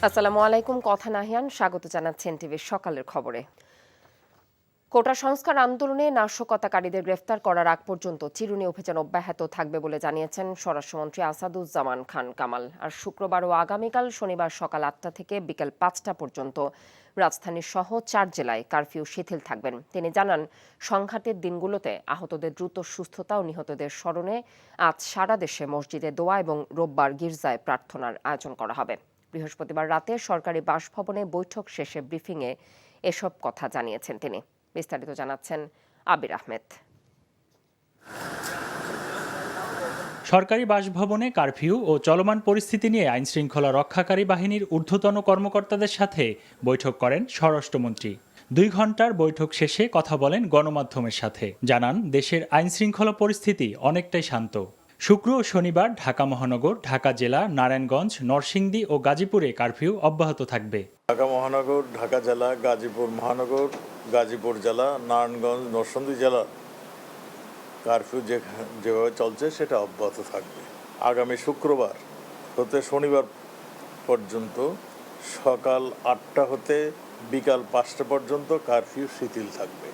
আসসালামু আলাইকুম। কথা নাহিয়ান স্বাগত জানাচ্ছেন টিভির সকালের খবরে। কোটা সংস্কার আন্দোলনে নাশকতাকারীদের গ্রেফতার করার আগ পর্যন্ত চিরুনি অভিযান অব্যাহত থাকবে বলে জানিয়েছেন স্বরাষ্ট্রমন্ত্রী আসাদুজ্জামান খান কামাল। আর শুক্রবার ও আগামীকাল শনিবার সকাল ৮টা থেকে বিকেল ৫টা পর্যন্ত রাজধানীর সহ ৪ জেলায় কারফিউ শিথিল থাকবেন। তিনি জানান, সংঘাতের দিনগুলোতে আহতদের দ্রুত সুস্থতা ও নিহতদের স্মরণে আজ সারা দেশে মসজিদে দোয়া এবং রোববার গির্জায় প্রার্থনার আয়োজন করা হবে। বৃহস্পতিবার রাতে সরকারি বাসভবনে বৈঠক শেষে ব্রিফিংয়ে এসব কথা জানিয়েছেন তিনি। বিস্তারিত জানাচ্ছেন আবির আহমেদ। সরকারি বাসভবনে কারফিউ ও চলমান পরিস্থিতি নিয়ে আইনশৃঙ্খলা রক্ষাকারী বাহিনীর ঊর্ধ্বতন কর্মকর্তাদের সাথে বৈঠক করেন স্বরাষ্ট্রমন্ত্রী। 2 ঘণ্টার বৈঠক শেষে কথা বলেন গণমাধ্যমের সাথে। জানান, দেশের আইনশৃঙ্খলা পরিস্থিতি অনেকটাই শান্ত। শুক্র ও শনিবার ঢাকা মহানগর, ঢাকা জেলা, নারায়ণগঞ্জ, নরসিংদী ও গাজীপুরে কারফিউ অব্যাহত থাকবে। ঢাকা মহানগর, ঢাকা জেলা, গাজীপুর মহানগর, গাজীপুর জেলা, নারায়ণগঞ্জ, নরসিংদী জেলা কারফিউ যেভাবে চলছে সেটা অব্যাহত থাকবে। আগামী শুক্রবার হতে শনিবার পর্যন্ত সকাল 8টা হতে বিকাল 5টা পর্যন্ত কারফিউ শিথিল থাকবে।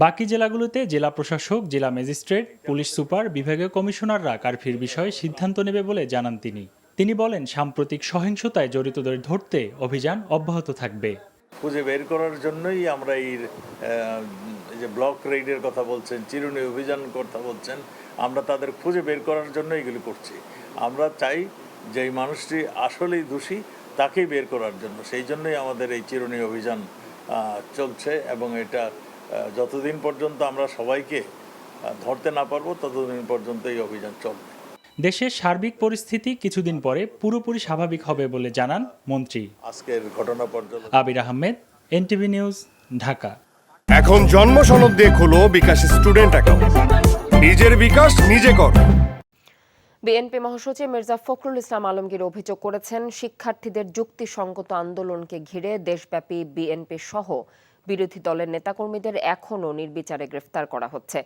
বাকি জেলাগুলোতে জেলা প্রশাসক, জেলা ম্যাজিস্ট্রেট, পুলিশ সুপার, বিভাগীয় কমিশনাররা কারফিউর বিষয়ে সিদ্ধান্ত নেবে বলে জানান তিনি। তিনি বলেন, সাম্প্রতিক সহিংসতায় জড়িতদের ধরতে অভিযান অব্যাহত থাকবে। খুঁজে বের করার জন্যই আমরা এই যে ব্লক রেইডের কথা বলছেন, চিরুনি অভিযান কথা বলছেন, আমরা তাদের খুঁজে বের করার জন্য এগুলি করছি। আমরা চাই যে এই মানুষটি আসলেই দোষী তাকেই বের করার জন্য, সেই জন্যই আমাদের এই চিরুনি অভিযান চলছে এবং এটা যতদিন পর্যন্ত আমরা সবাইকে ধরতে না পারবো ততদিন পর্যন্ত এই অভিযান চলবে। দেশের সার্বিক পরিস্থিতি কিছুদিন পরে পুরোপুরি স্বাভাবিক হবে বলে জানান মন্ত্রী। আজকের ঘটনা পর্যন্ত আবির আহমেদ, এনটিভি নিউজ, ঢাকা। এখন জন্ম সনদ দিয়ে খোলো বিকাশ স্টুডেন্ট অ্যাকাউন্ট। নিজের বিকাশ নিজে কর। বিএনপি মহাসচিব মির্জা ফখরুল ইসলাম আলমগীর অভিযোগ করেছেন, শিক্ষার্থীদের যুক্তিসঙ্গত আন্দোলনকে ঘিরে দেশব্যাপী বিএনপি সহ বিরোধী দলের নেতাকর্মীদের এখনও নির্বিচারে গ্রেফতার করা হচ্ছে।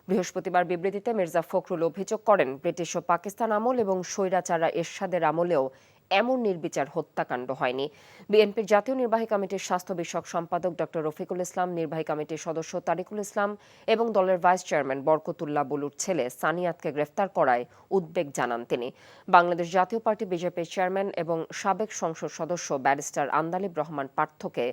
বৃহস্পতিবার বিবৃতিতে মির্জা ফখরুল অভিযোগ করেন, ব্রিটিশ ও পাকিস্তান আমল এবং স্বৈরাচারা এরশাদের আমলেও এমন নির্বিচার হত্যাকাণ্ড হয়নি। বিএনপির জাতীয় নির্বাহী কমিটির স্বাস্থ্য বিষয়ক সম্পাদক ডক্টর রফিকুল ইসলাম, নির্বাহী কমিটির সদস্য তারিকুল ইসলাম এবং দলের ভাইস চেয়ারম্যান বরকতুল্লাহ বুলুর ছেলে সানিয়াতকে গ্রেফতার করায় উদ্বেগ জানান তিনি। বাংলাদেশ জাতীয় পার্টি বিজেপির চেয়ারম্যান এবং সাবেক সংসদ সদস্য ব্যারিস্টার আন্দালিব রহমান পার্থকে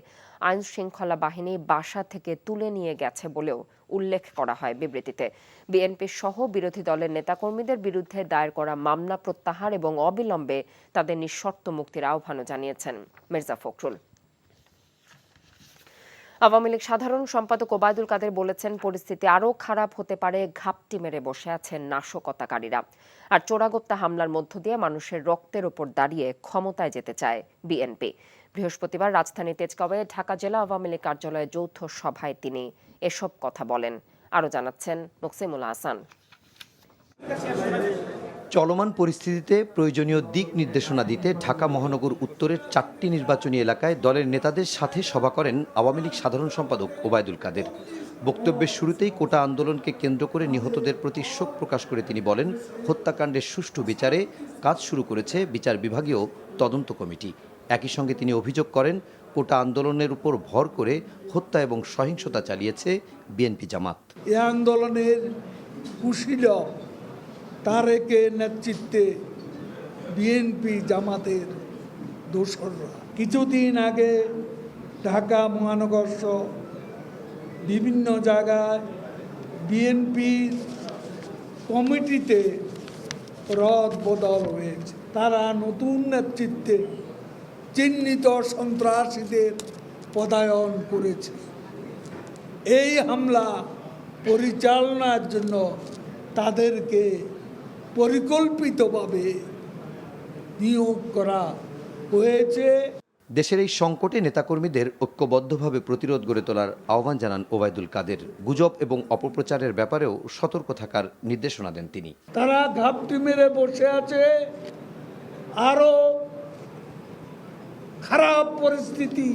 আইন শৃঙ্খলা বাহিনী বাসা থেকে তুলে নিয়ে গেছে বলেও উল্লেখ করা হয় বিবৃতিতে। বিএনপি সহ বিরোধী দলের নেতাকর্মীদের বিরুদ্ধে দায়ের করা মামলা প্রত্যাহার এবং অবিলম্বে তাদের নিঃশর্ত মুক্তির আহ্বানও জানিয়েছেন মির্জা ফখরুল। আওয়ামী লীগ সাধারণ সম্পাদক ওবায়দুল কাদের বলেছেন, পরিস্থিতি আরও খারাপ হতে পারে, ঘাপটি মেরে বসে আছেন নাশকতাকারীরা। আর চোরাগোপ্তা হামলার মধ্য দিয়ে মানুষের রক্তের ওপর দাঁড়িয়ে ক্ষমতায় যেতে চায় বিএনপি। বৃহস্পতিবার রাজধানী তেজগাঁওয়ে ঢাকা জেলা আওয়ামী লীগ কার্যালয়ে যৌথ সভায় তিনি এসব কথা বলেন। আরও জানাচ্ছেন নকসিমুল হাসান। চলমান পরিস্থিতিতে প্রয়োজনীয় দিক নির্দেশনা দিতে ঢাকা মহানগর উত্তরের 4টি নির্বাচনী এলাকায় দলের নেতাদের সাথে সভা করেন আওয়ামী লীগ সাধারণ সম্পাদক ওবায়দুল কাদের। বক্তব্যের শুরুতেই কোটা আন্দোলনকে কেন্দ্র করে নিহতদের প্রতি শোক প্রকাশ করে তিনি বলেন, হত্যাকাণ্ডের সুষ্ঠু বিচারে কাজ শুরু করেছে বিচার বিভাগীয় তদন্ত কমিটি। একই সঙ্গে তিনি অভিযোগ করেন, কোটা আন্দোলনের উপর ভর করে হত্যা এবং সহিংসতা চালিয়েছে বিএনপি জামাত। এই আন্দোলনের কুশীলব তারেকের নেতৃত্বে বিএনপি জামাতের দোসররা কিছুদিন আগে ঢাকা মহানগর সহ বিভিন্ন জায়গায় বিএনপির কমিটিতে রদ বদল হয়েছে। তারা নতুন নেতৃত্বে চিহ্নিত সন্ত্রাসীদের পদায়ন করেছে। এই হামলা পরিচালনার জন্য তাদেরকে পরিকল্পিতভাবে নিয়োগ করা হয়েছে। দেশের এই সংকটে নেতাকর্মীদের ঐক্যবদ্ধভাবে প্রতিরোধ গড়ে তোলার আহ্বান জানান ওবায়দুল কাদের। গুজব এবং অপপ্রচারের ব্যাপারেও সতর্ক থাকার নির্দেশনা দেন তিনি। তারা ঘাপটি মেরে বসে আছে, আরো খারাপ পরিস্থিতি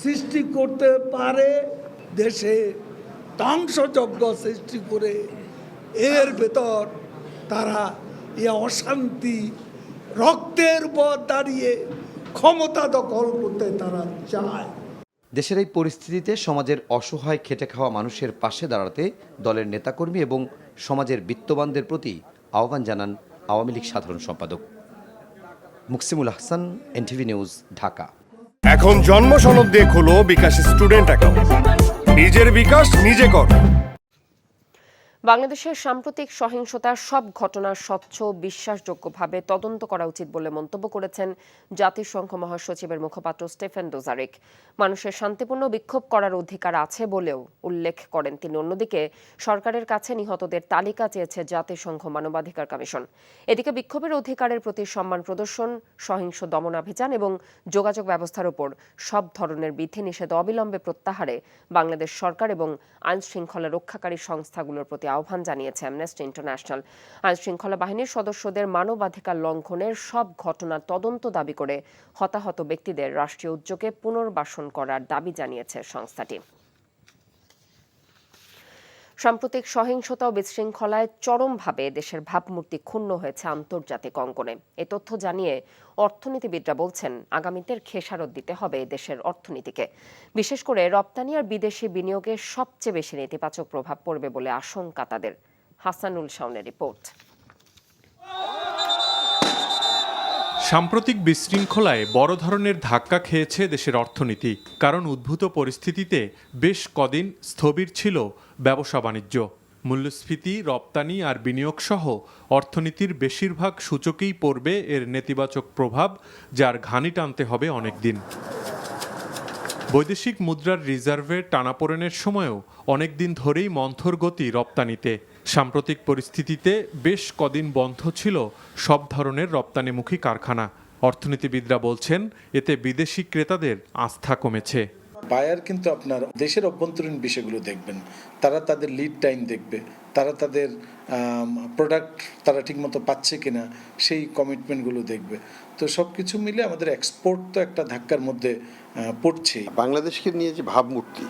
সৃষ্টি করতে পারে, দেশে ধ্বংসযজ্ঞ সৃষ্টি করে এর ভেতর তারা এই অশান্তি রক্তের উপর দাঁড়িয়ে ক্ষমতা দখল করতে তারা চায়। দেশের এই পরিস্থিতিতে সমাজের অসহায় খেটে খাওয়া মানুষের পাশে দাঁড়াতে দলের নেতাকর্মী এবং সমাজের বিত্তবানদের প্রতি আহ্বান জানান আওয়ামী লীগ সাধারণ সম্পাদক। Muksimul Ahsan, NTV news, Dhaka. এখন জন্ম সনদ দিয়ে খোলো বিকাশ স্টুডেন্ট অ্যাকাউন্ট। নিজের বিকাশ নিজে কর। বাংলাদেশের সাম্প্রতিক সহিংসতার সব ঘটনা স্বচ্ছ বিশ্বাসযোগ্যভাবে তদন্ত করা উচিত বলে মন্তব্য করেছেন জাতিসংঘ মহাসচিবের মুখপাত্র স্টেফেন দুজারিক। মানুষের শান্তিপূর্ণ বিক্ষোভ করার অধিকার আছে বলেও উল্লেখ করেন তিনি। অন্যদিকে সরকারের কাছে নিহতদের তালিকা চেয়েছে জাতিসংঘ মানবাধিকার কমিশন। এদিকে বিক্ষোভের অধিকারের প্রতি সম্মান প্রদর্শন, সহিংস দমনাভিযান এবং যোগাযোগ ব্যবস্থার উপর সব ধরনের বিধিনিষেধ অবিলম্বে প্রত্যাহারে বাংলাদেশ সরকার এবং আইন শৃঙ্খলা রক্ষাকারী সংস্থাগুলোর প্রতি আহ্বান জানিয়েছে অ্যামনেস্টি ইন্টারন্যাশনাল। আইন শৃঙ্খলা বাহিনীর সদস্যদের মানবাধিকার লঙ্ঘনের সব ঘটনার তদন্ত দাবি করে হতাহত ব্যক্তিদের রাষ্ট্রীয় উদ্যোগে পুনর্বাসন করার দাবি জানিয়েছে সংস্থাটি। সাম্প্রতিক সহিংসতা ও বিশৃঙ্খলায় চরমভাবে দেশের ভাবমূর্তি ক্ষুণ্ণ হয়েছে আন্তর্জাতিক অঙ্গনে। এ তথ্য জানিয়ে অর্থনীতিবিদরা বলছেন, আগামীতে খেসারত দিতে হবে দেশের অর্থনীতিকে। বিশেষ করে রপ্তানি আর বিদেশি বিনিয়োগে সবচেয়ে বেশি নেতিবাচক প্রভাব পড়বে বলে আশঙ্কা তাদের। হাসানুল শাওনের রিপোর্ট। সাম্প্রতিক বিশৃঙ্খলায় বড় ধরনের ধাক্কা খেয়েছে দেশের অর্থনীতি। কারণ উদ্ভূত পরিস্থিতিতে বেশ কদিন স্থবির ছিল ব্যবসা বাণিজ্য। মূল্যস্ফীতি, রপ্তানি আর বিনিয়োগ সহ অর্থনীতির বেশিরভাগ সূচকেই পড়বে এর নেতিবাচক প্রভাব, যার ঘানি টানতে হবে অনেক দিন। বৈদেশিক মুদ্রার রিজার্ভের টানাপোড়েনের সময়ও অনেক দিন ধরেই মন্থর গতি রপ্তানিতে। সাম্প্রতিক পরিস্থিতিতে বেশ কদিন বন্ধ ছিল সব ধরনের রপ্তানিমুখী কারখানা। অর্থনীতিবিদরা বলছেন, এতে বিদেশি ক্রেতাদের আস্থা কমেছে। বায়ার কিন্তু আপনার দেশের অভ্যন্তরীণ বিষয়গুলো দেখবেন, তারা তাদের লিড টাইম দেখবে, তারা তাদের প্রোডাক্ট তারা ঠিকমতো পাচ্ছে কিনা সেই কমিটমেন্টগুলো দেখবে। তো সব কিছু মিলে আমাদের এক্সপোর্ট তো একটা ধাক্কার মধ্যে পড়ছে। বাংলাদেশকে নিয়ে যে ভাবমূর্তি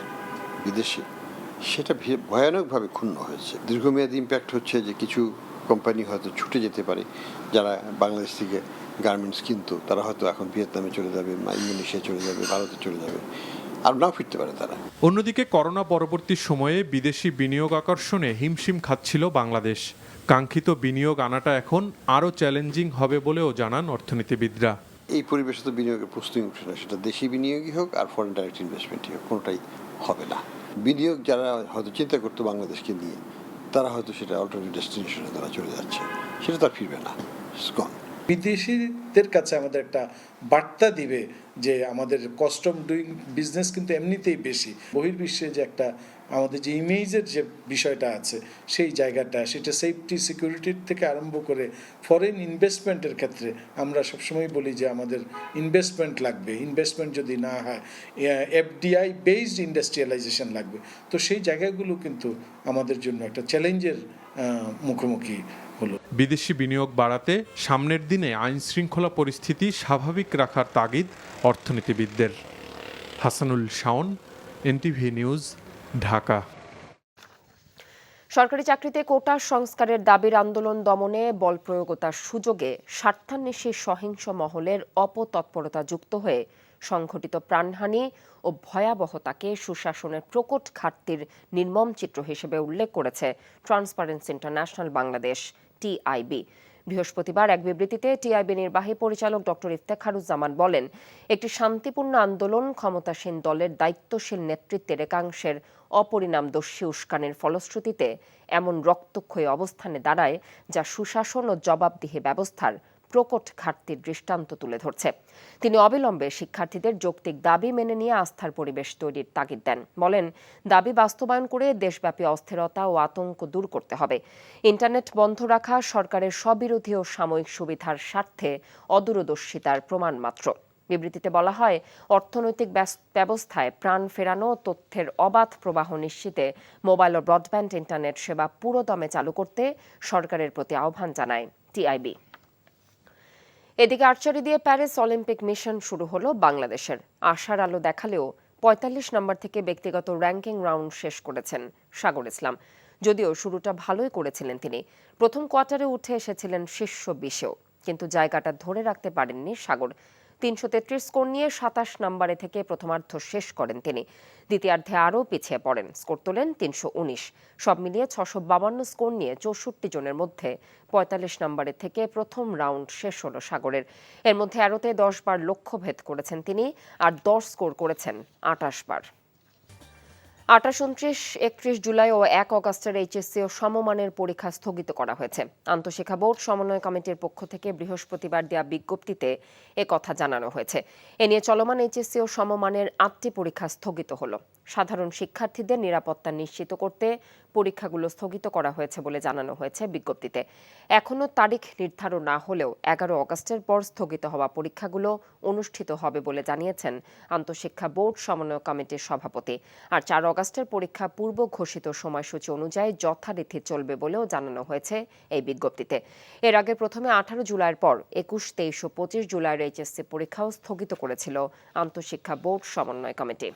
বিদেশে, সেটা ভয়ানকভাবে ক্ষুণ্ণ হয়েছে। দীর্ঘমেয়াদী ইম্প্যাক্ট হচ্ছে যে কিছু কোম্পানি হয়তো ছুটে যেতে পারে, যারা বাংলাদেশ থেকে গার্মেন্টস কিনতো তারা হয়তো এখন ভিয়েতনামে চলে যাবে, ইন্দোনেশিয়া চলে যাবে, ভারতে চলে যাবে, আর নাও ফিরতে পারে তারা। অন্যদিকে করোনা পরবর্তী সময়ে বিদেশি বিনিয়োগ আকর্ষণে হিমশিম খাচ্ছিল বাংলাদেশ। কাঙ্ক্ষিত বিনিয়োগ আনাটা এখন আরও চ্যালেঞ্জিং হবে বলেও জানান অর্থনীতিবিদরা। এই পরিবেশে তো বিনিয়োগের প্রশ্নই উঠছে না, সেটা দেশি বিনিয়োগই হোক আর ফরেন ডাইরেক্ট ইনভেস্টমেন্টই হোক, কোনোটাই হবে না। বিনিয়োগ যারা হয়তো চিন্তা করতো বাংলাদেশকে নিয়ে, তারা হয়তো সেটা অল্টারনেটিভ ডেস্টিনেশনে তারা চলে যাচ্ছে, সেটা তার ফিরবে না। বিদেশিদের কাছে আমাদের একটা বার্তা দিবে যে আমাদের কস্ট অফ ডুইং বিজনেস কিন্তু এমনিতেই বেশি। বহির্বিশ্বে যে একটা আমাদের যে ইমেজের যে বিষয়টা আছে, সেই জায়গাটা, সেটা সেফটি সিকিউরিটির থেকে আরম্ভ করে ফরেন ইনভেস্টমেন্টের ক্ষেত্রে আমরা সবসময় বলি যে আমাদের ইনভেস্টমেন্ট লাগবে। ইনভেস্টমেন্ট যদি না হয়, এফডিআই বেসড ইন্ডাস্ট্রিয়ালাইজেশন লাগবে। তো সেই জায়গাগুলো কিন্তু আমাদের জন্য একটা চ্যালেঞ্জের মুখোমুখি হলো। বিদেশি বিনিয়োগ বাড়াতে সামনের দিনে আইন শৃঙ্খলা পরিস্থিতি স্বাভাবিক রাখার তাগিদ অর্থনীতিবিদদের। Hasanul Shaon, NTV news, Dhaka. সরকারি চাকরিতে কোটা সংস্কারের দাবির আন্দোলন দমনে বল প্রয়োগ ও তার সুযোগে স্বার্থান্বেষী সহিংস মহলের অপতৎপরতা যুক্ত হয়ে সংঘটিত প্রাণহানি ও ভয়াবহতাকে সুশাসনের প্রকট ঘাটতির নির্মম চিত্র হিসেবে উল্লেখ করেছে ট্রান্সপারেন্সি ইন্টারন্যাশনাল বাংলাদেশ, টিআইবি। বৃহস্পতিবার এক বিবৃতিতে টিআইবি নির্বাহী পরিচালক ডক্টর ইফতেখারুজ্জামান বলেন, একটি শান্তিপূর্ণ আন্দোলন ক্ষমতাসীন দলের দায়িত্বশীল নেতৃত্বের একাংশের অপরিণামদর্শী উস্কানির ফলশ্রুতিতে এমন রক্তক্ষয়ী অবস্থানে দাঁড়ায়, যা সুশাসন ও জবাবদিহি ব্যবস্থার প্রকট ঘাটতির দৃষ্টান্ত তুলে ধরছে। তিনি অবিলম্বে শিক্ষার্থীদের যৌক্তিক দাবি মেনে নিয়ে আস্থার পরিবেশ তৈরির তাগিদ দেন। বলেন, দাবি বাস্তবায়ন করে দেশব্যাপী অস্থিরতা ও আতঙ্ক দূর করতে হবে। ইন্টারনেট বন্ধ রাখা সরকারের স্ববিরোধী ও সাময়িক সুবিধার স্বার্থে অদূরদর্শিতার প্রমাণ মাত্র। বিবৃতিতে বলা হয়, অর্থনৈতিক ব্যবস্থায় প্রাণ ফেরানো, তথ্যের অবাধ প্রবাহ নিশ্চিতে মোবাইল ও ব্রডব্যান্ড ইন্টারনেট সেবা পুরোদমে চালু করতে সরকারের প্রতি আহ্বান জানায় টিআইবি। এদিকে আর্চারি দিয়ে প্যারিস অলিম্পিক মিশন শুরু হলো বাংলাদেশের। আশার আলো দেখালেও ৪৫ নম্বর থেকে ব্যক্তিগত র্যাঙ্কিং রাউন্ড শেষ করেছেন সাগর ইসলাম। যদিও শুরুটা ভালোই করেছিলেন তিনি, প্রথম কোয়ার্টারে উঠে এসেছিলেন শীর্ষ ২০-এও। কিন্তু জায়গাটা ধরে রাখতে পারেননি সাগর। 333 স্কোর নিয়ে 27 নম্বরে থেকে প্রথমার্ধ শেষ করেন তিনি। দ্বিতীয়ার্ধে আরও পিছিয়ে পড়েন, স্কোর তোলেন 319। সব মিলিয়ে 652 স্কোর নিয়ে 64 জনের মধ্যে 45 নম্বরে থেকে প্রথম রাউন্ড শেষ হলো সাগরের। এর মধ্যে 13তে 10 বার লক্ষ্যভেদ করেছেন তিনি, আর 10 স্কোর করেছেন 28 বার। 28, 29, 31 জুলাই ও 1 অগাস্টের এইচএসসি ও সমমানের পরীক্ষা স্থগিত করা হয়েছে। আন্তঃশিক্ষা বোর্ড সমন্বয় কমিটির পক্ষ থেকে বৃহস্পতিবার দেয়া বিজ্ঞপ্তিতে কথা জানানো হয়েছে। এ নিয়ে চলমান এইচএসসি ও সমমানের 8টি পরীক্ষা স্থগিত হলো। সাধারণ শিক্ষার্থীদের নিরাপত্তা নিশ্চিত করতে পরীক্ষাগুলো স্থগিত করা হয়েছে বলে জানানো হয়েছে বিজ্ঞপ্তিতে। এখনও তারিখ নির্ধারণ না হলেও 11 অগাস্টের পর স্থগিত হওয়া পরীক্ষাগুলো অনুষ্ঠিত হবে বলে জানিয়েছেন আন্তঃশিক্ষা বোর্ড সমন্বয় কমিটির সভাপতি। আর 4 অগাস্টের পরীক্ষা পূর্ব ঘোষিত সময়সূচি অনুযায়ী যথারীতি চলবে বলেও জানানো হয়েছে এই বিজ্ঞপ্তিতে। এর আগে প্রথমে 18 জুলাইয়ের পর 21, 23 ও 25 জুলাইয়ের এইচএসসি পরীক্ষাও স্থগিত করেছিল আন্তঃশিক্ষা বোর্ড সমন্বয় কমিটি।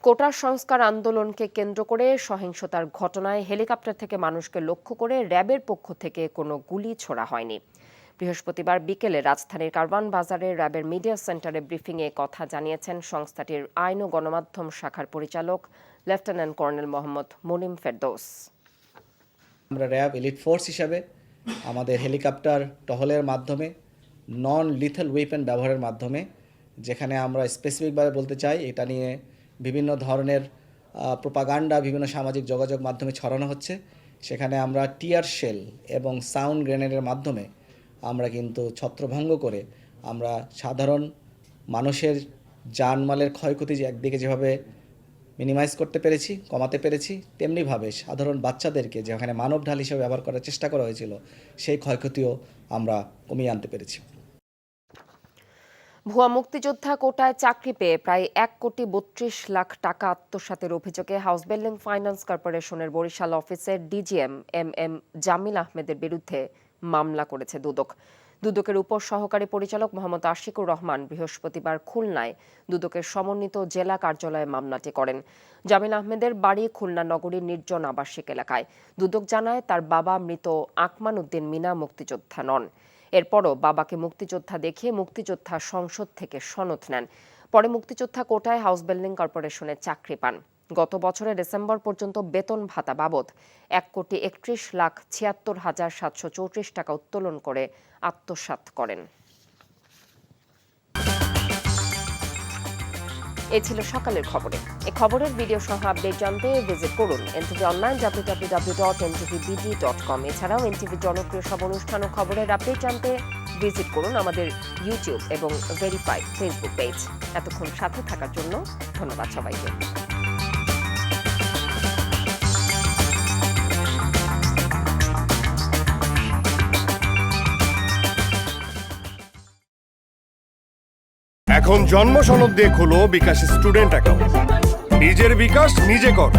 কোটা সংস্কার আন্দোলনকে কেন্দ্র করে সহিংসতার ঘটনায় হেলিকপ্টার থেকে মানুষকে লক্ষ্য করে র্যাবের পক্ষ থেকে কোনো গুলি ছোড়া হয়নি। বৃহস্পতিবার বিকেলে রাজধানীর কারওয়ান বাজারে র্যাবের মিডিয়া সেন্টারে ব্রিফিংয়ে কথা জানিয়েছেন সংস্থাটির আইন ও গণমাধ্যম শাখার পরিচালক লেফটেন্যান্ট কর্নেল মোহাম্মদ মুনিম ফেরদৌস। আমরা র্যাব এলিট ফোর্স হিসাবে আমাদের হেলিকপ্টার টহলের মাধ্যমে নন লিথেল ওয়েপন ব্যবহারের মাধ্যমে, যেখানে আমরা স্পেসিফিকভাবে বলতে চাই এটা নিয়ে বিভিন্ন ধরনের প্রোপাগান্ডা বিভিন্ন সামাজিক যোগাযোগ মাধ্যমে ছড়ানো হচ্ছে, সেখানে আমরা টিয়ার শেল এবং সাউন্ড গ্রেনেডের মাধ্যমে আমরা কিন্তু ছত্রভঙ্গ করে আমরা সাধারণ মানুষের জানমালের ক্ষয়ক্ষতি যে একদিকে যেভাবে মিনিমাইজ করতে পেরেছি, কমাতে পেরেছি, তেমনিভাবে সাধারণ বাচ্চাদেরকে যেখানে মানব ঢাল হিসেবে ব্যবহার করার চেষ্টা করা হয়েছিল সেই ক্ষয়ক্ষতিও আমরা কমিয়ে আনতে পেরেছি। ভুয়া মুক্তিযোদ্ধা কোটায় চাকরি পেয়ে প্রায় 1,32,00,000 টাকা আত্মসাতের অভিযোগে হাউস বিল্ডিং ফাইন্যান্স কর্পোরেশনের বরিশাল অফিসের ডিজিএম এম জামিল আহমেদের বিরুদ্ধে মামলা করেছে দুদক। দুদকের উপ সহকারী পরিচালক মোহাম্মদ আশিকুর রহমান বৃহস্পতিবার খুলনায় দুদকের সমন্বিত জেলা কার্যালয়ে মামলাটি করেন। জামিল আহমেদের বাড়ি খুলনা নগরীর নির্জন আবাসিক এলাকায়। দুদক জানায় তার বাবা মৃত আকমান উদ্দিন মিনা মুক্তিযোদ্ধা নন। এরপরও বাবাকে মুক্তিযোদ্ধা দেখিয়ে মুক্তিযোদ্ধা সংসদ থেকে সনদ নেন। পরে মুক্তিযোদ্ধা কোটায় হাউস বিল্ডিং কর্পোরেশনে চাকরি পান। গত বছরের ডিসেম্বর পর্যন্ত বেতন ভাতা বাবদ 1,31,76,734 টাকা উত্তোলন করে আত্মসাৎ করেন। এই ছিল সকালের খবরে। এই খবরের ভিডিও সহ আপডেট জানতে ভিজিট করুন এনটিভি অনলাইন www.ntvbd.com। এছাড়াও এনটিভি জনপ্রিয় সব অনুষ্ঠান ও খবরের আপডেট জানতে ভিজিট করুন আমাদের ইউটিউব এবং ভেরিফাইড ফেসবুক পেজ। এতক্ষণ সাথে থাকার জন্য ধন্যবাদ সবাইকে। এখন জন্ম সনদ দিয়ে খোলো বিকাশ স্টুডেন্ট অ্যাকাউন্ট। নিজের বিকাশ নিজে কর।